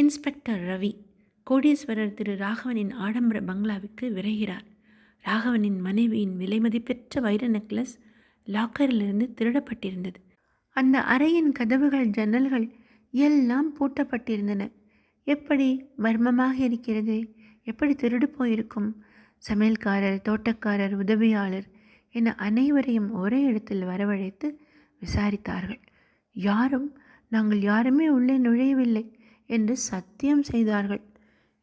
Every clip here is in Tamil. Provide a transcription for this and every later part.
இன்ஸ்பெக்டர் ரவி கோடீஸ்வரர் திரு ராகவனின் ஆடம்பர பங்களாவுக்கு விரைகிறார். ராகவனின் மனைவியின் விலைமதிப்பெற்ற வைர நெக்லஸ் லாக்கரிலிருந்து திருடப்பட்டிருந்தது. அந்த அறையின் கதவுகள், ஜன்னல்கள் எல்லாம் பூட்டப்பட்டிருந்தன. எப்படி மர்மமாக இருக்கிறது! எப்படி திருடு போயிருக்கும்? சமையல்காரர், தோட்டக்காரர், உதவியாளர் என அனைவரையும் ஒரே இடத்தில் வரவழைத்து விசாரித்தார்கள். நாங்கள் யாருமே உள்ளே நுழையவில்லை என்று சத்தியம் செய்தார்கள்.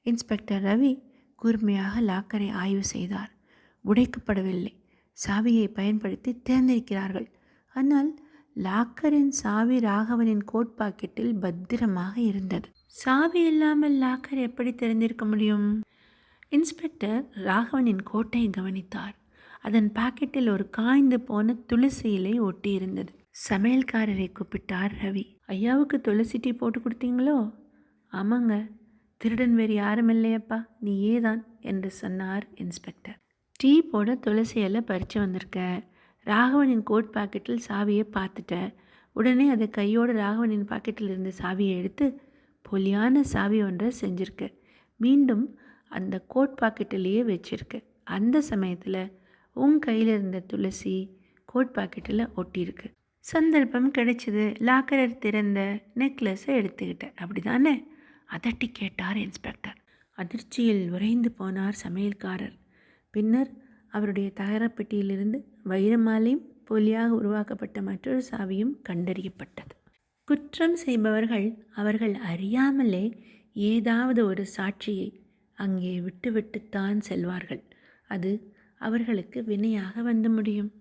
இன்ஸ்பெக்டர் ரவி கூர்மையாக லாக்கரை ஆய்வு செய்தார். உடைக்கப்படவில்லை. சாவியை பயன்படுத்தி திறந்திருக்கிறார்கள். ஆனால் லாக்கரின் சாவி ராகவனின் கோட் பாக்கெட்டில் பத்திரமாக இருந்தது. சாவி இல்லாமல் லாக்கர் எப்படி திறந்திருக்க முடியும்? இன்ஸ்பெக்டர் ராகவனின் கோட்டை கவனித்தார். அதன் பாக்கெட்டில் ஒரு காய்ந்து போன துளசி இலை ஒட்டியிருந்தது. சமையல்காரரை கூப்பிட்டார் ரவி. ஐயாவுக்கு துளசி டீ போட்டு கொடுத்தீங்களோ? ஆமாங்க, திருடன் வேறு யாரும் இல்லையப்பா, நீயே தான் என்று சொன்னார் இன்ஸ்பெக்டர். டீ போட துளசி இலை பறித்து வந்திருக்க. ராகவனின் கோட் பாக்கெட்டில் சாவியை பார்த்துட்ட. உடனே அதை கையோடு ராகவனின் பாக்கெட்டில் இருந்த சாவியை எடுத்து பொலியான சாவி ஒன்றை செஞ்சுருக்க. மீண்டும் அந்த கோட் பாக்கெட்டிலேயே வச்சிருக்க. அந்த சமயத்தில் உன் கையில் இருந்த துளசி கோட் பாக்கெட்டில் ஒட்டியிருக்கு. சந்தர்ப்பம் கிடைச்சிது, லாக்கரை திறந்த நெக்லஸை எடுத்துக்கிட்ட, அப்படி தானே? அதட்டி கேட்டார் இன்ஸ்பெக்டர். அதிர்ச்சியில் உறைந்து போனார் சமையல்காரர். பின்னர் அவருடைய தகரப்பெட்டியிலிருந்து வைரமாலையும் போலியாக உருவாக்கப்பட்ட மற்றொரு சாவியும் கண்டறியப்பட்டது. குற்றம் செய்பவர்கள் அவர்கள் அறியாமலே ஏதாவது ஒரு சாட்சியை அங்கே விட்டுவிட்டுத்தான் செல்வார்கள். அது அவர்களுக்கு வினையாக வந்து முடியும்.